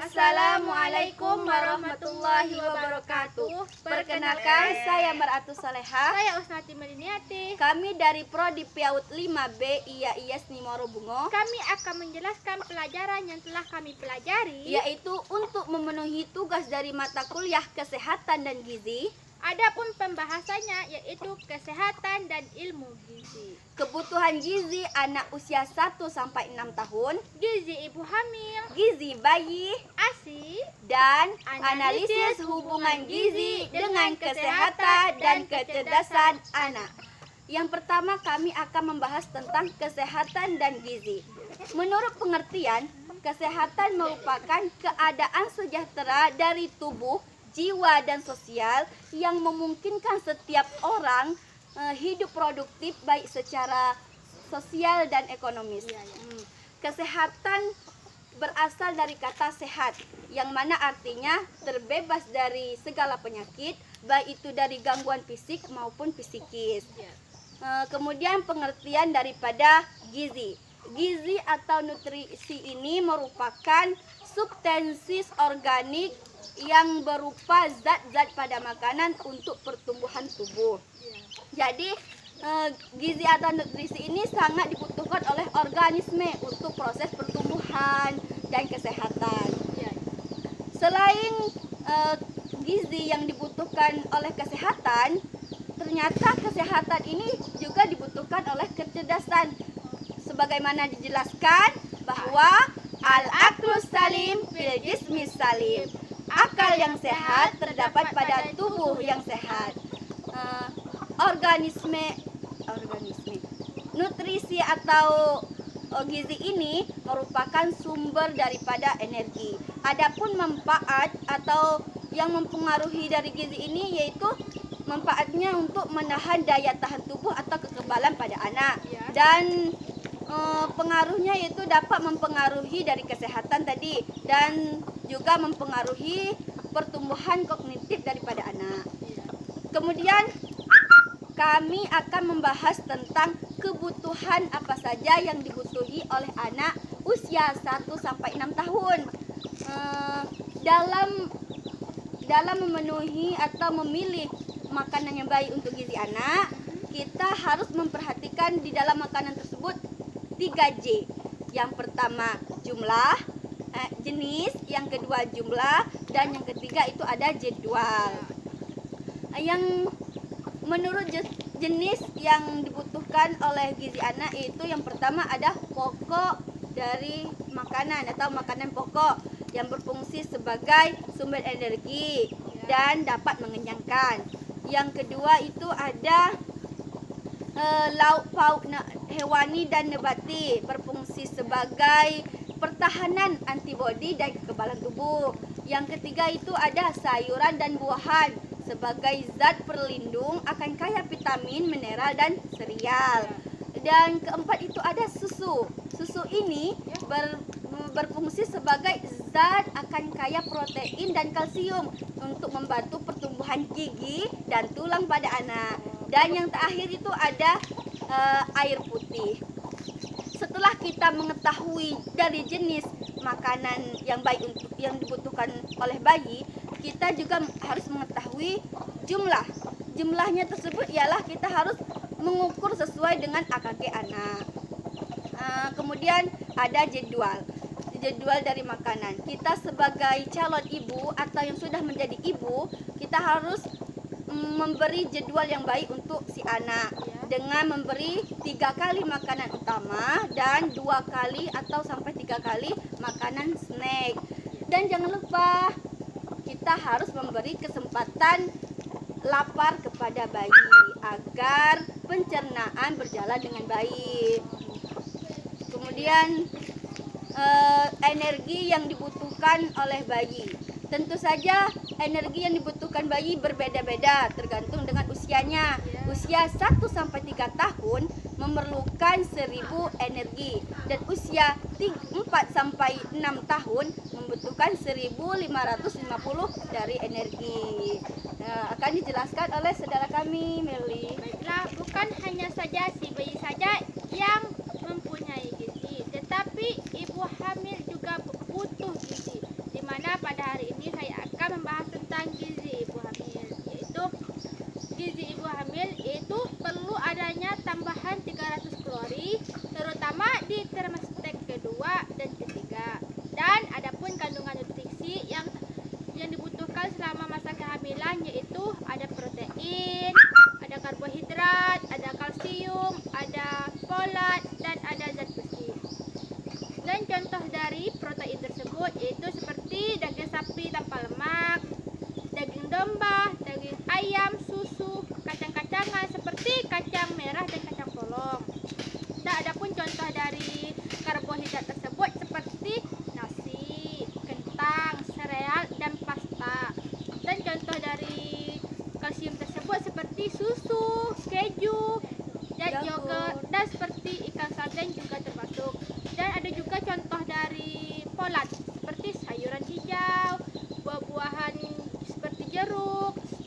Assalamualaikum warahmatullahi wabarakatuh. Perkenalkan, saya Mar'atu Saleha. Saya Usnati Meliniati. Kami dari Prodi PAUD 5B IAIS Nimoro Bungo. Kami akan menjelaskan pelajaran yang telah kami pelajari, yaitu untuk memenuhi tugas dari mata kuliah Kesehatan dan Gizi. Adapun pembahasannya yaitu kesehatan dan ilmu gizi. Kebutuhan gizi anak usia 1-6 tahun, Gizi ibu hamil, gizi bayi, ASI, dan analisis hubungan gizi dengan kesehatan dan kecerdasan anak. Yang pertama, kami akan membahas tentang kesehatan dan gizi. Menurut pengertian, kesehatan merupakan keadaan sejahtera dari tubuh, jiwa, dan sosial yang memungkinkan setiap orang hidup produktif baik secara sosial dan ekonomis. Kesehatan berasal dari kata sehat, yang mana artinya terbebas dari segala penyakit, baik itu dari gangguan fisik maupun psikis. Kemudian pengertian daripada gizi. Gizi atau nutrisi ini merupakan substansi organik yang berupa zat-zat pada makanan untuk pertumbuhan tubuh. Jadi gizi atau nutrisi ini sangat dibutuhkan oleh organisme untuk proses pertumbuhan dan kesehatan. Selain gizi yang dibutuhkan oleh kesehatan, ternyata kesehatan ini juga dibutuhkan oleh kecerdasan. Sebagaimana dijelaskan bahwa al-aqlus salim fil jismis salim. Akal yang sehat terdapat pada tubuh yang sehat. Organisme nutrisi atau gizi ini merupakan sumber daripada energi. Adapun manfaat atau yang mempengaruhi dari gizi ini yaitu manfaatnya untuk menahan daya tahan tubuh atau kekebalan pada anak. Dan pengaruhnya yaitu dapat mempengaruhi dari kesehatan tadi dan juga mempengaruhi pertumbuhan kognitif daripada anak. Kemudian kami akan membahas tentang kebutuhan apa saja yang dibutuhi oleh anak usia 1-6 tahun. Dalam memenuhi atau memilih makanan yang baik untuk gizi anak, kita harus memperhatikan di dalam makanan tersebut 3J. Yang pertama jumlah, jenis, yang kedua jumlah, dan yang ketiga itu ada jadwal. Yang menurut jenis yang dibutuhkan oleh gizi anak itu yang pertama ada pokok dari makanan atau makanan pokok yang berfungsi sebagai sumber energi dan dapat mengenyangkan. Yang kedua itu ada lauk pauk hewani dan nabati berfungsi sebagai pertahanan antibodi dan kekebalan tubuh. Yang ketiga itu ada sayuran dan buahan sebagai zat perlindung akan kaya vitamin, mineral, dan serial. Dan keempat itu ada susu. Susu ini berfungsi sebagai zat akan kaya protein dan kalsium untuk membantu pertumbuhan gigi dan tulang pada anak. Dan yang terakhir itu ada air putih. Setelah kita mengetahui dari jenis makanan yang baik untuk yang dibutuhkan oleh bayi, kita juga harus mengetahui jumlah. Jumlahnya tersebut ialah kita harus mengukur sesuai dengan AKG anak. Kemudian ada jadwal dari makanan. Kita sebagai calon ibu atau yang sudah menjadi ibu, kita harus memberi jadwal yang baik untuk si anak dengan memberi 3 kali makanan utama dan 2 kali atau sampai 3 kali makanan snack. Dan jangan lupa kita harus memberi kesempatan lapar kepada bayi agar pencernaan berjalan dengan baik. Kemudian energi yang dibutuhkan oleh bayi. Tentu saja energi yang dibutuhkan bayi berbeda-beda tergantung dengan usianya. Usia 1-3 tahun memerlukan 1000 energi dan usia 4-6 tahun membutuhkan 1550 dari energi. Akan dijelaskan oleh saudara kami, Meli. Baiklah, bukan hanya saja si bayi saja yang mempunyai gizi, tetapi ibu hamil juga butuh gizi, di mana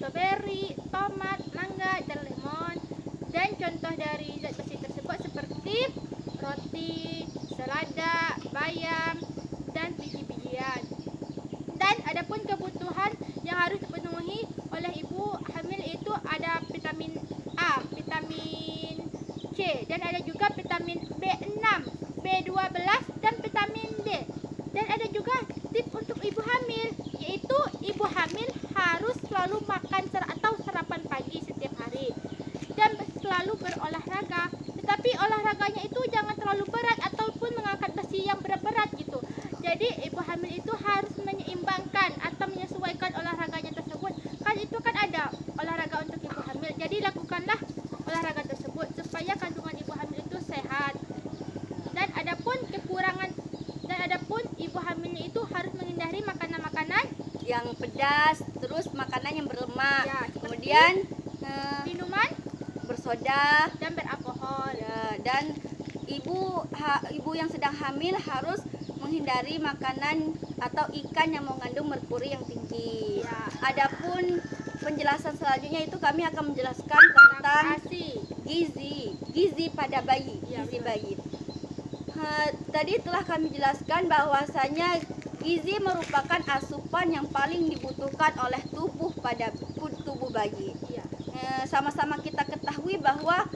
stroberi, tomat, mangga, dan lemon. Dan contoh dari zat besi tersebut seperti roti, selada, bayam, dan biji-bijian. Dan adapun kebutuhan yang harus dipenuhi oleh ibu hamil itu ada vitamin A, vitamin C, dan ada juga vitamin B6, B12, dan vitamin D. Dan ada juga tips untuk ibu hamil, yaitu ibu hamil harus selalu makan atau sarapan pagi setiap hari dan selalu berolahraga. Tetapi olahraganya itu jangan terlalu berat ataupun mengangkat besi yang berat-berat gitu. Jadi ibu hamil itu harus menyeimbangkan atau menyesuaikan olahraganya tersebut. Kan itu kan ada olahraga untuk ibu hamil. Jadi lakukanlah olahraga tersebut supaya kandungan ibu hamil itu sehat. Dan adapun ibu hamilnya itu harus menghindari makanan-makanan yang pedas, terus makanan yang berlemak, Ya, kemudian minuman bersoda, dan beralkohol. ya, dan ibu yang sedang hamil harus menghindari makanan atau ikan yang mengandung merkuri yang tinggi. Ya. Adapun penjelasan selanjutnya itu kami akan menjelaskan tentang ASI. gizi pada bayi, Ya, gizi betul. bayi. Tadi telah kami jelaskan bahwasanya gizi merupakan asupan yang paling dibutuhkan oleh tubuh bayi. Iya. Sama-sama kita ketahui bahwa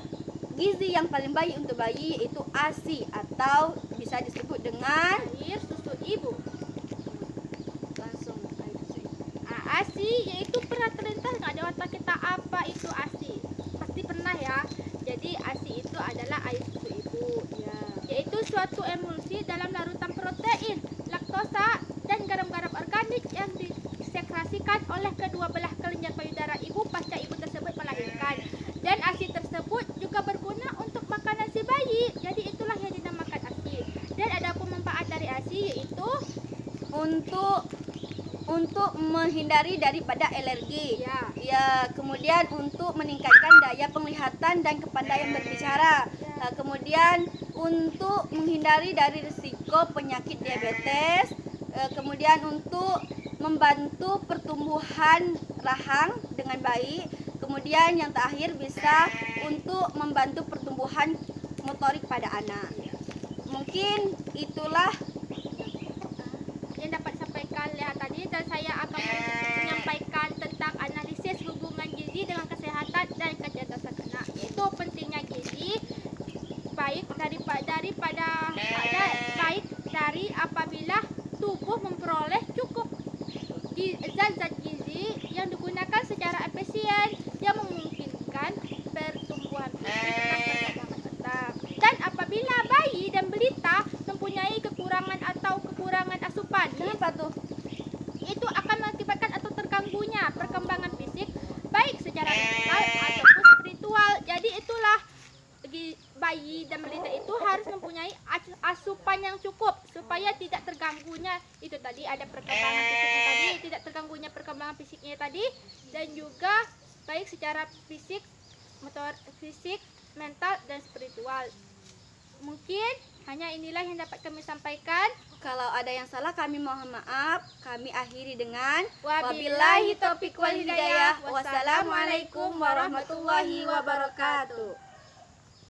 gizi yang paling baik untuk bayi yaitu ASI atau bisa disebut dengan Air susu ibu. langsung air susu. ASI yaitu pernah terlintas nggak di otak kita apa itu ASI? Pasti pernah ya. Jadi ASI itu adalah air susu ibu. Ya. Yaitu suatu emulsi dalam larutan protein, laktosa, dan garam-garam organik yang disekresikan oleh kedua belah kelenjar payudara ibu pasca ibu tersebut melahirkan. Dan ASI tersebut juga berguna untuk makanan si bayi. Jadi itulah yang dinamakan ASI. Dan ada pun manfaat dari ASI yaitu untuk menghindari daripada alergi. Ya. Ya, kemudian untuk meningkatkan daya penglihatan dan kepandaian berbicara. Kemudian untuk menghindari dari risiko penyakit diabetes. Kemudian untuk membantu pertumbuhan rahang dengan baik. Kemudian yang terakhir bisa untuk membantu pertumbuhan motorik pada anak. Mungkin itulah yang dapat sampaikan lihat tadi, dan saya akan menyampaikan tentang analisis hubungan gizi dengan kesehatan dan kecerdasan anak. Yaitu pentingnya gizi baik dari apabila tubuh memperoleh cukup zat-zat gizi yang digunakan secara efisien yang memungkinkan pertumbuhan fisik dan perkembangan otak. Dan apabila bayi dan balita mempunyai kekurangan asupan, kenapa tuh? itu akan mengakibatkan atau terganggunya perkembangan fisik baik secara mental ataupun spiritual. Jadi itulah bayi dan balita itu harus mempunyai asupan yang cukup supaya tidak terganggunya itu tadi ada perkembangan fisiknya tadi, tidak terganggunya perkembangan fisiknya tadi, dan juga baik secara fisik, mental, dan spiritual. Mungkin hanya inilah yang dapat kami sampaikan. Kalau ada yang salah kami mohon maaf. Kami akhiri dengan Wabillahi taufiq wal hidayah. Wassalamualaikum warahmatullahi wabarakatuh.